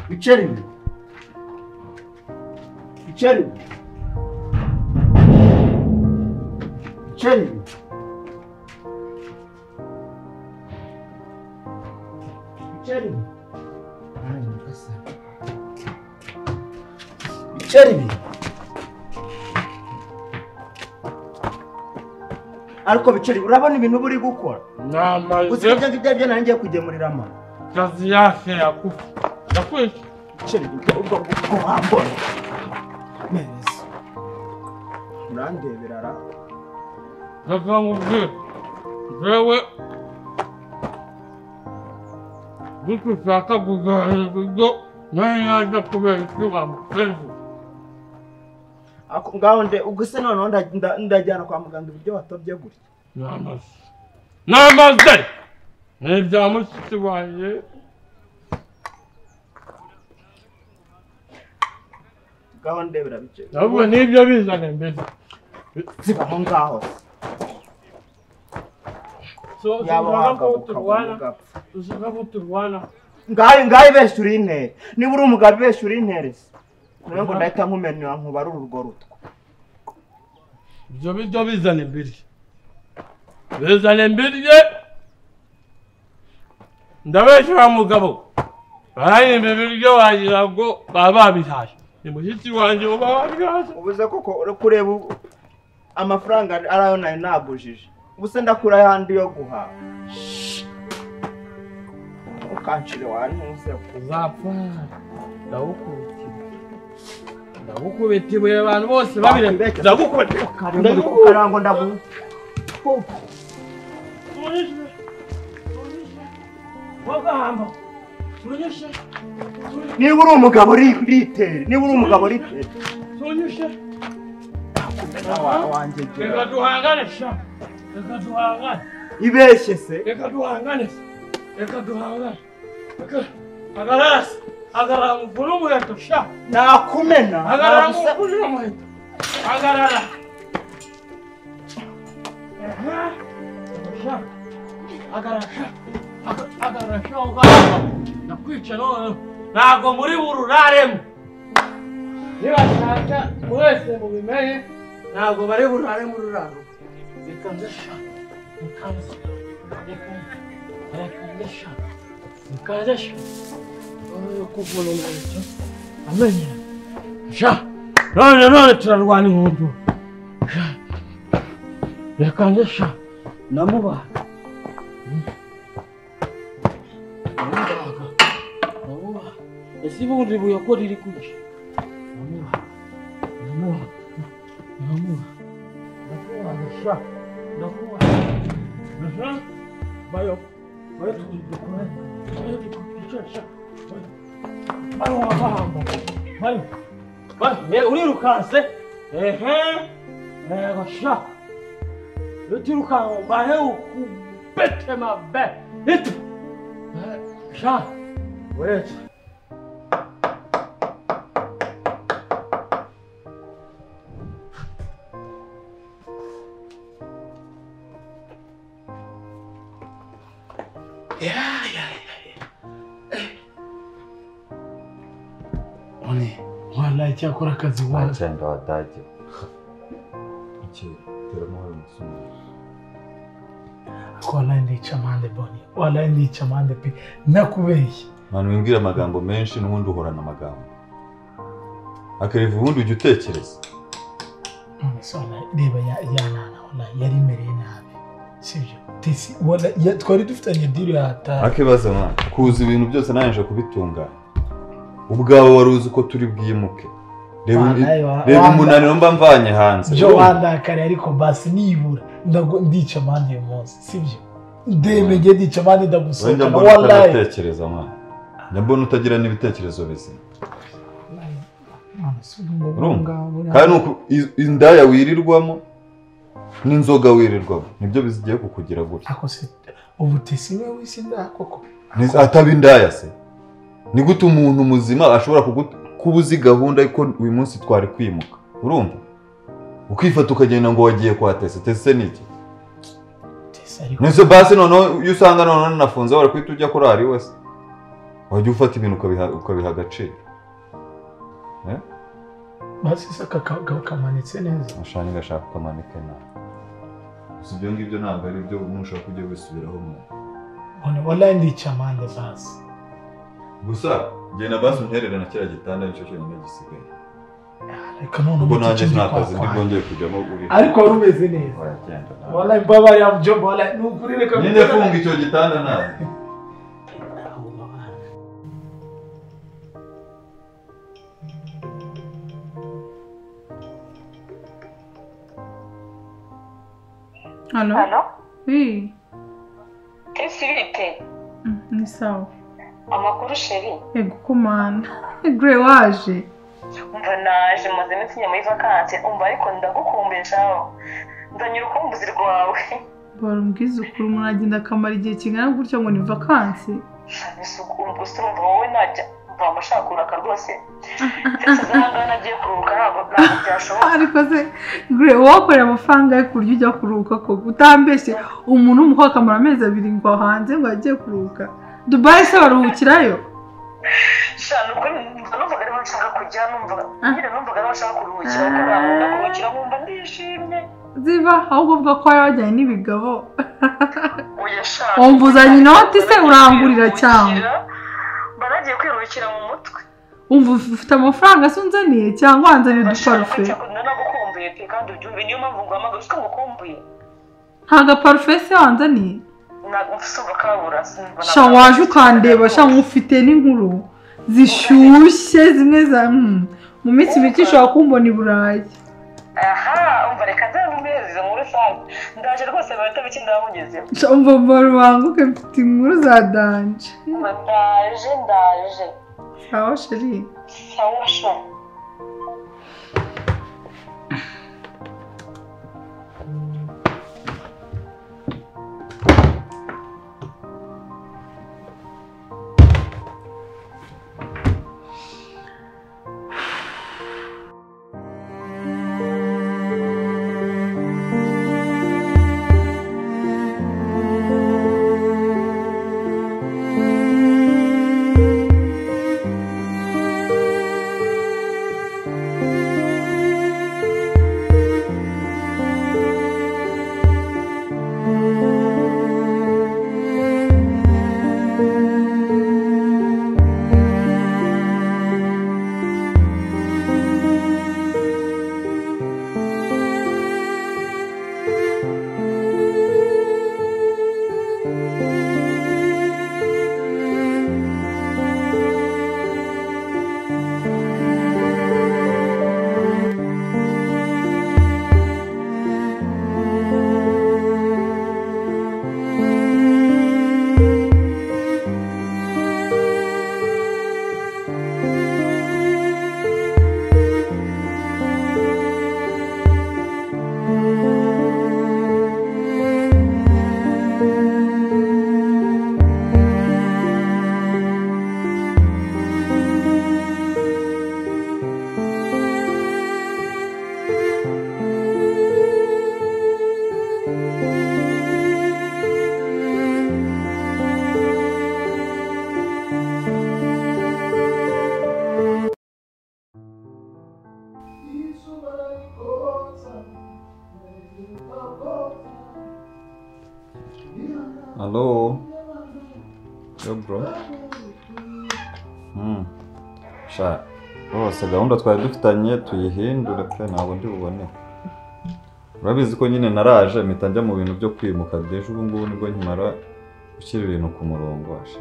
Biceri. Biceri. Biceri. Biceri. Ai, mukasa. Biceri. Ariko biceri urabona ibintu buri gukora. Namaze. Usibye ngibyo nanjye kugemurira ama. Kazi yake yakufa. Nakwiye. Biceri ubwo wambona. Neza. Urandebera ra. Nakangubwe. Wewe. Gushaka kuganira nayaje kubera ikiba mupenzi. Ako ngaho uguse none ndajyana kwa muganga ibyo watobye gutya. Namaze. Nibya mushiki waye. Ngaho ndebera biceri. Nabwo nibyo bizane mbese. Sibaho ngaho. So turwana. Ngaho beshyura intera. Niba uri umugabo beshyura intera. Niyo ngo ndahita nkumenera nkubara urwo rutwa. Ibyo bizane mbiri. Bizane mbiri. Ndabeshyura mugabo. Barayimbe biryo wagira ngo baba bihaje. Ni mushiki wanje uba wabihaje. Ubuze koko kureba amafaranga arayo nayo nabujije. Ubuse ndakura yandi yo guha. Ukanchire wantuze kuzapfa. Ndagukubitiye abantu bose babire. Ndagukubitiye. Karango ndagu. Niba uri umugabo ritere. Niba uri umugabo ritere. Sonyeshe. Wanje. Reka duhangane sha. Reka duhangane. Ibeshye se. Reka duhangane. Reka duhangane. Reka agarasi. Agarara mukuru muheto sha. Nakumena. Agarara mukuru muheto. Agarara. Sha. Agarara sha. Agarara sha ugamba. Nakwica none. Ntago muri bururaremo. Niba shaka mwese mubimenye. Ntago bari burare mu ruraro. Bikandasha. Bikandasha. Oyo kuvuna umuntu. Amenye. Sha. None turarwana inkundu. Sha. Bikandasha. Namuba. Namuba. Ese bundi buyakora iri kuki. Namuba. Sha. Nakuwa. Nasha. Bayo tukikora. Bayo tukikora. Bayo wahamba. Bayo urirukanse. Sha. Utirukanka bayo kubete mabe. Itu. Sha. Wait. Wallahi cyakora akazi wawe. Cyenda wadage. Iki teramo musumu. Wallahi ndica mande boni. Wallahi ndica mande pe. Nakubeshye. Manu wimbwira amagambo menshi n'ubundi uhorana amagambo. Akarivu ubundi ujye utekereza. Wallahi reba yanana wallahi yari mereye nabi. Sibyo. Tisi wallahi twari dufitanye deal ya hata. Akibaza mwana. Kuza ibintu byose naje kubitunganya. Ubwawe waruzi ko turi bwimuke. Reba umunaniro mba mvanye hanze. Jo wandakare ariko basi nibura ndica mande yo munsi sibyo. Ndemege ndica mande ndagusoka wallahi. Ndatekereza mwana. Ndabona utagira n'ibitekerezo bizima. Kandi nuko indaya wirirwamo n'inzoga wirirwamo nibyo bizigiye kukugira gutya. Ako se ubutesi we wisinda koko. Ataba indaya se. Ni gute umuntu muzima ashobora kubuzi gahunda yuko uyu munsi twari kwimuka. Urumva? Ukifata ukagenda ngo wagiye kwa Tese niki? Nese basi none usanga none nafunze wari kwita ujya kuri ari wese. wajya ufata ibintu ukabiha agaciro basi se kamanitse neza ashani gashaka kamanike nawe gusa ibyo ngibyo ntabwo ari byo ushobora kujya wisubiraho wala ndica amande basi gusa genda basi unterere na kiriya gitanda nicyo cyonyine gisigaye reka none ubwo nanjye nta kazi ndibongeye kujyamo uri ariko wari umeze neza wala mbaba ya mjomba wala nukuri reka nyine funga icyo gitanda nawe Allô? Allô? Oui. Qu'est-ce que tu Ni sawa. Amakuru sheri. Ego kumana. Gre waje. Umva naje maze iminsi nyuma y'ivakance umva ariko ndagukumbeshaho. Ndanyura ukumbuzi rwawe. Barumbwiza ukuri umuntu agenda akamara igihe kingana gutya ngo ni vakansi. Umva usumva wowe najya mva mushakura rwose. Tuzanga nagiye kuruhuka ntabwo byashoboka. Ariko se Gre wakorera amafaranga yo kurya ujya kuruhuka ko utambeshye umuntu umuha akamara amezi 2 ngo hanze ngo agiye kuruhuka. Dubai se baruhukirayo? Shana ubwo numvaga ari nshaka kujya numvaga ari nshaka kuruhukira kuko nkunda kuruhukira nkumva ndishimye. Ziva ahubwo uvuga ko wajyanye n'ibigabo. Oya shana. Umbuzanye inoti se urangurira cyangwa? Baragiye kwiruhukira mu mutwe. Umva ufite amafaranga se unzaniye cyangwa wanzaniye uduparufe? Nagukumbuye pe kandi ubyumve niyo mpamvu nguhamagaye uko ngukumbuye. Nta gaparufe se wanzaniye? Nagufisuba kabura sinubona. Sha waje ukandeba sha nkufite n'inkuru zishyushye zimwe za mu minsi mike ushobora kumbona i Burayi. Aha umva reka nzamumeze muri salle. Ndaje rwose bahita biki ndamugezeho. Sha umva barubanguke mfite inkuru za danje. Ndaje. Sawa sheri. Sawa sha. Hello. Yo bro. Sha. Bose gahunda twari dufitanye tuyihindura pe ntabwo ndi bubone. Urabizi ko nyine naraje mpita njya mu bintu byo kwimuka deje ubu ngubu nibwo nkimara gushyira ibintu ku murongo washa.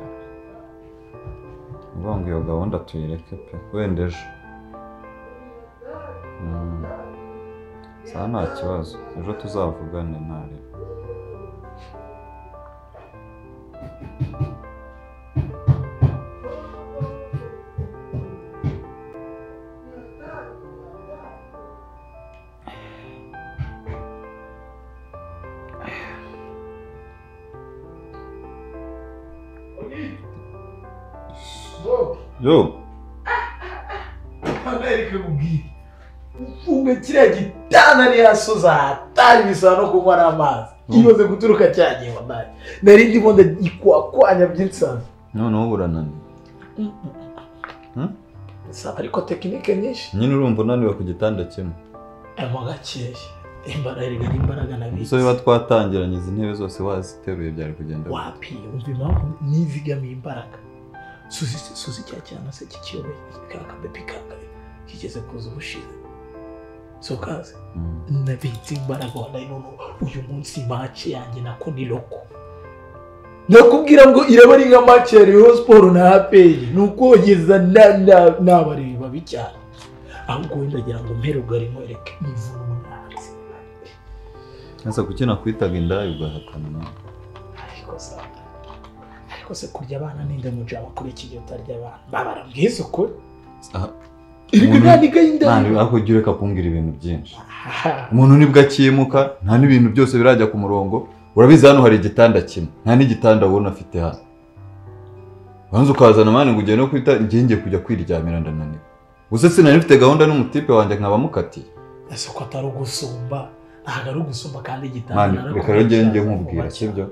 Ngo iyo gahunda tuyireke pe wenda ejo. Sa nta kibazo ejo tuzavugane ntari. Yo. Amerika kubwira. Ufunga kiriya gitanda ni hasoza hatari bisa no kunywa n'amazi. Imaze guturuka cyagiye wabaye. Nari ndimo ndikwakwanya byinsaza. None uburanani. ariko tekinike nyinshi nyine urumva unaniwe ku gitanda kimwe mo gakeya imbaraga nabizi so biba twatangiranye izi ntebe zose waziteruye byari kugenda wapi umva impamvu nizigamiye imbaraga suzi cya cyane se kikiyobe kakabebi kangaye kigeze kuza ubushize so kaze nabitse imbaraga wanayi none uyu munsi match yanjye nako ni loko nakubwira ngo iraba ari nka match ya Rayon Sport na APR nukogeza n'abareba bicyane ahubwo ndagira ngo mperugari mwereke ivuno munanzi asa kukina kwitaga indayi ugahakana nawe ariko se kurya abana ninde mujama kuri iki gihe utarya abana babarambwiza ukuri nani akugira kapungira ibintu byinshi umuntu nibwo akimuka nta n'ibintu byose birajya ku murongo urabizi hano hari igitanda kimwe nta n'igitanda ubona afite hano banze ukazana mani ngo ugende no kwita ngiye kujya kwiryamira ndananiwe gusa sinari mfite gahunda n'umutipe wanjye nkaba mukatiye ese ko atari ugusumba ntago ari ugusumba kandi igitanda mani reka rero ngende nkubwira sibyo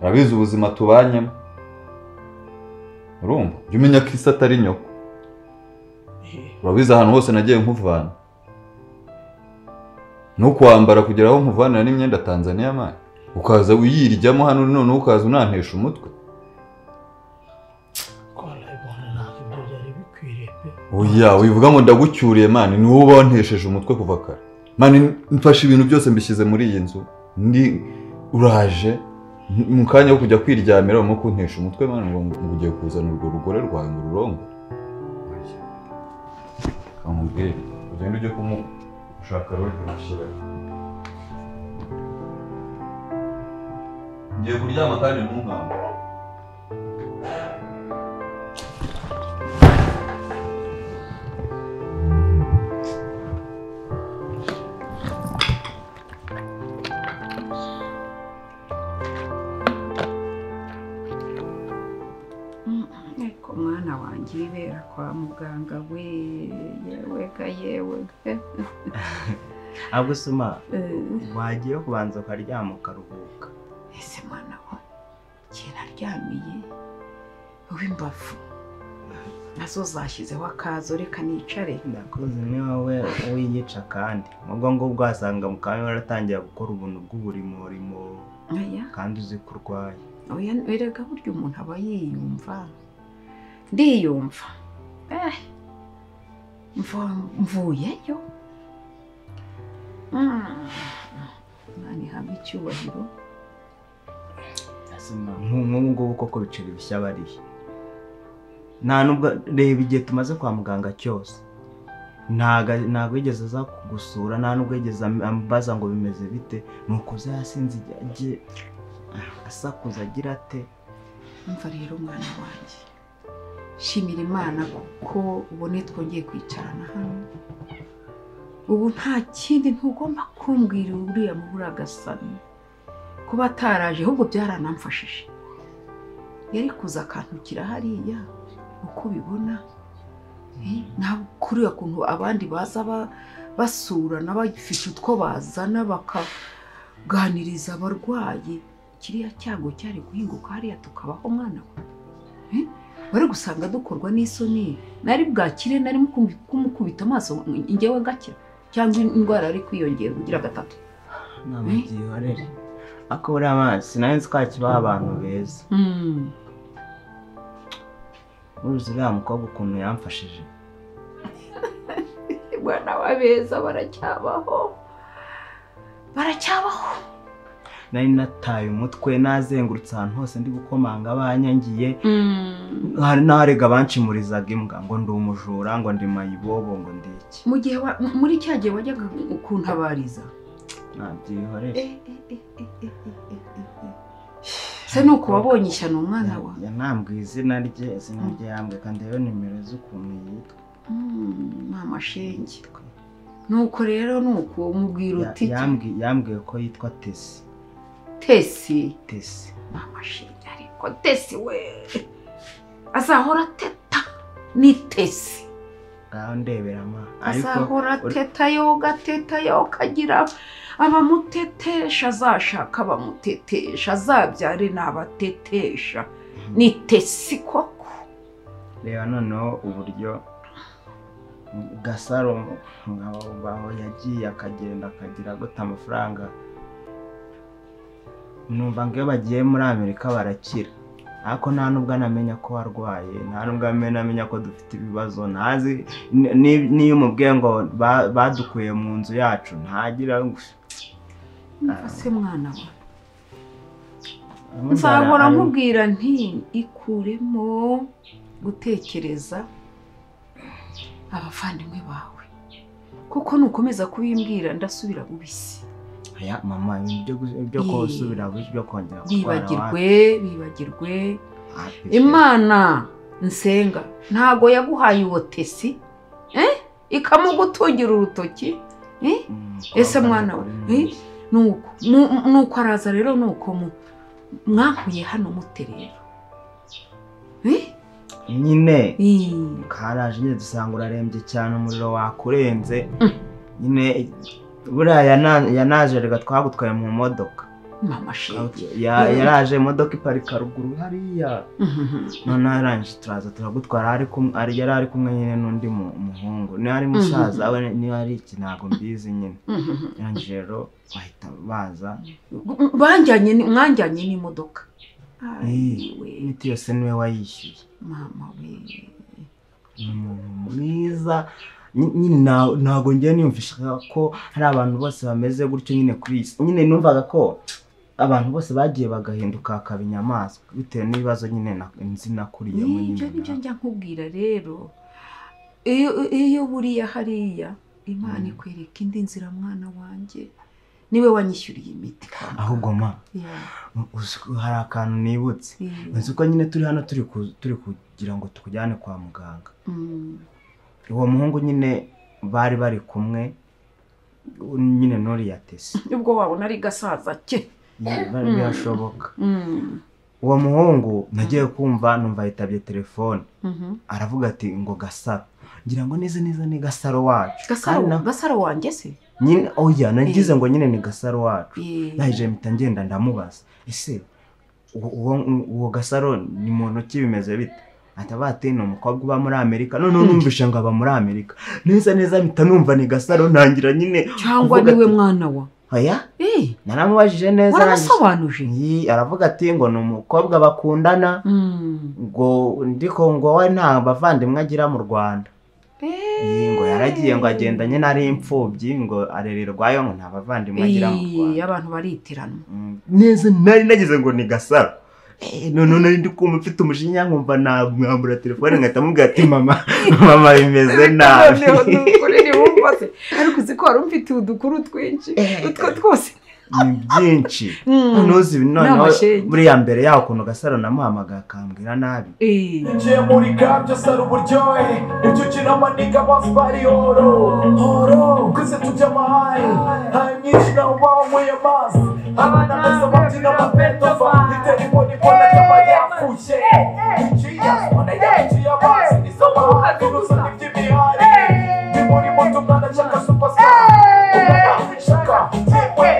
urabizi ubuzima tubanyemo urumva jya umenya ko isi atari nyoko urabizi ahantu hose nagiye nkuvana no kwambara kugira aho nkuvanira n'imyenda Tanzania mani ukaza uyiryamo hano none ukaza unantesha umutwe oya wivuga ngo ndagucyuriye mani ni wowe wantesheje umutwe kuva kare mani mfashe ibintu byose mbishyize muri iyi nzu ndi uraje mu kanya wo kujya kwiryamira no kuntesha umutwe mani ngo ugiye kuzana urwo rugore rwawe ngo rurongo kamubwire ugende ujye kumushaka roje umushyira ngiye kuryama kandi ntunkamba mwana wanjye ibera kwa muganga we yewe agusuma wagiye kubanza ukaryama ukaruhuka ese mwana we kiraryamiye w'imbavu nazo zashyizeho akazo reka nicare ndakuzi ni wowe wiyica kandi ubwo ngubwo wasanga mu kanya waratangira gukora ubuntu bw'uburimo kandi uzi ko urwaye oya erega burya umuntu aba yiyumva ndiyumva mvuyeyo mani hamwe icyubahiro nk'ubu ngubu koko bicira ibishya bariye nta nubwo reba igihe tumaze kwa muganga cyose ntago yigeze aza kugusura nta nubwo yigeze ambaza ngo bimeze bite nuko yasinze igihe asakuza agira ate mva rero umwana wanjye shimira Imana kuko ubone twongeye kwicarana hano ubu nta kindi ntugomba kumbwira uriya mubura gasani kuba ataraje ahubwo byaranamfashije yari kuza akantukira hariya uko ubibona ntabwo kuriya kuntu abandi baza basurana bafite utwo bazana bakaganiriza abarwayi kiriya cyago cyari guhinguka hariya tukabaho mwana we bari gusanga dukorwa n'isoni nari bwakire nari kumukubita amaso njyewe gake cyangwa indwara ari kwiyongera ugira gatatu namabyihorere ako buriya amazi nayo nzi ko hakibaho abantu beza uruzi uriya mukobwa ukuntu yamfashije bwana w'abeza baracyabaho nari nataye umutwe nazengurutse ahantu hose ndi gukomanga abanyangiye hari n'aharega abancimurizaga imbwa ngo ndi umujura ngo ndi mayibobo ngo ndi iki mu gihe muri cya gihe wajyaga kuntabariza nabyihorere se nuko wabonye ishyano umwana wa yanambwiye izina rye yambwiye kandi rero nimero z'ukuntu yitwa mama shenge nuko rero nuko umubwira uti yambwiye ko yitwa Tesi mama shenge ariko Tesi we azahora teta ni Tesi ngaho ndebera ma azahora teta yokagira abamutetesha azashaka abamutetesha azabyare n'abatetesha ni Tesi koko reba noneho uburyo Gasaro baho yagiye akagenda akagira gute amafaranga numva ngo iyo bagiye muri Amerika barakira ariko nta nubwo anamenya ko warwaye nta nubwo amenya ko dufite ibibazo ntazi niyo umubwiye ngo badukuye mu nzu yacu ntagira se mwana wa nzahora nkubwira nti ikuremo gutekereza abavandimwe bawe kuko nukomeza kubimbwira ndasubira bubisi aya mama ibyo ko usubira byo kongera bibagirwe Imana nsenga ntago yaguhaye ubutesi ikamugutungira urutoki ese mwana we nuko araza rero nuko mwahuye hano mute rero nyine karaje nyine dusanga urarembye cyane umuriro wakurenze nyine buriya yanaje rega twagutwaye mu modoka mama shenge yaraje imodoka iparika ruguru hariya none arangije turaza turagutwara yari ari kumwe nyine n'undi muhungu ni ari musaza we ni ari iki ntago mbizi nyine yarangije rero bahita baza mwanjyanye n'imodoka imiti yose niwe wayishyuye mama we mwiza nyine ntago ngiye niyumvisha ko hari abantu bose bameze gutyo nyine kuri isi nyine numvaga ko abantu bose bagiye bagahinduka akaba inyamaswa bitewe n'ibibazo nyine nzi nakuriyemo nyine ibyo njya nkubwira rero iyo buriya hariya Imana ikwereka indi nzira mwana wanjye niwe wanyishyuriye imiti ahubwo ma hari akantu nibutse nzi ko nyine turi hano turi kugira ngo tukujyane kwa muganga uwo muhungu nyine bari kumwe nyine nori yatese ubwo wabona ari gasaza ke birashoboka uwo muhungu nagiye kumva numva yitabye telefone aravuga ati ngo Gasaro ngira ngo neza ni Gasaro wacu Gasaro wanjye se nyine oya nagize ngo nyine ni Gasaro wacu nahije mpita ngenda ndamubaza ese uwo Gasaro ni muntu ki bimeze bite atabate no mukobwa uba muri Amerika none numvishe ngo aba muri Amerika neza mpita numva ni Gasaro ntangira nyine cyangwa niwe mwana wa oya naramubajije neza warasobanuje aravuga ati ngo ni umukobwa bakundana ngo ndiko ngo we nta bavandimwe agira mu Rwanda ngo yaragiye ngo agendanye nari imfubyi ngo arererwayo ngo nta bavandimwe agira mu Rwanda abantu baritirana neza nari nagize ngo ni Gasaro none ndi kumva mfite umujinya nkumva namwambura telefone ngahita mubwira ati mama bimeze nabi ariko uzi ko wari umfite udukuru twinshi utwo twose ni byinshi ntuzi noneho buriya mbere yaho ukuntu Gasaro namuhamagaye akambwira nabi ngiye muri kabyo sara uburyohe ibyo ukina amaniga bose bari horo twese tujya amahaye hari myinshi nawe wanyweye amazi abana bose babyina amapetova bitera imboni mbona cyaba yapfuye iciye mbona yaciye amazi nizo mahanga inusa n'iby'imihari ndi muri moto mwana cyangwa superstar shaka yewe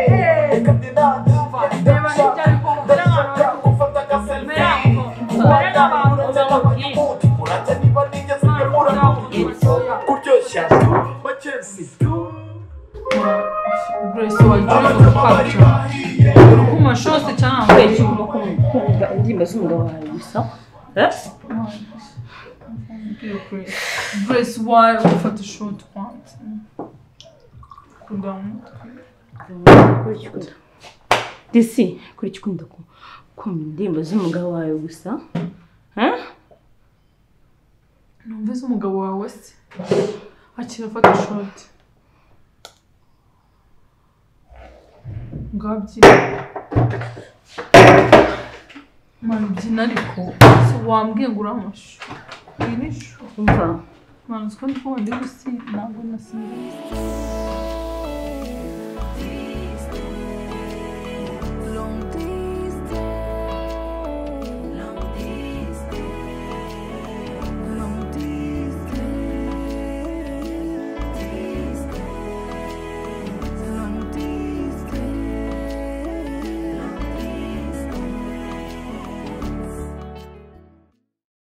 reka ndinande ndashaka gufata agaselfie urajya niba nigeze ngemura kuryoshya bakensi Grace wagiye gupapira urukuma shose cyangwa wese urimo kumva indirimbo z'umugabo wawe gusa Grace wawe ufata short kwanza kudamu disi kuri kikunda kumva indirimbo z'umugabo wawe gusa numvise umugabo wawe se akira afata short ngabyina byina ariko wambwiye ngo uramushu inisho umva mwana uko ndi gusi ntabwo nasinze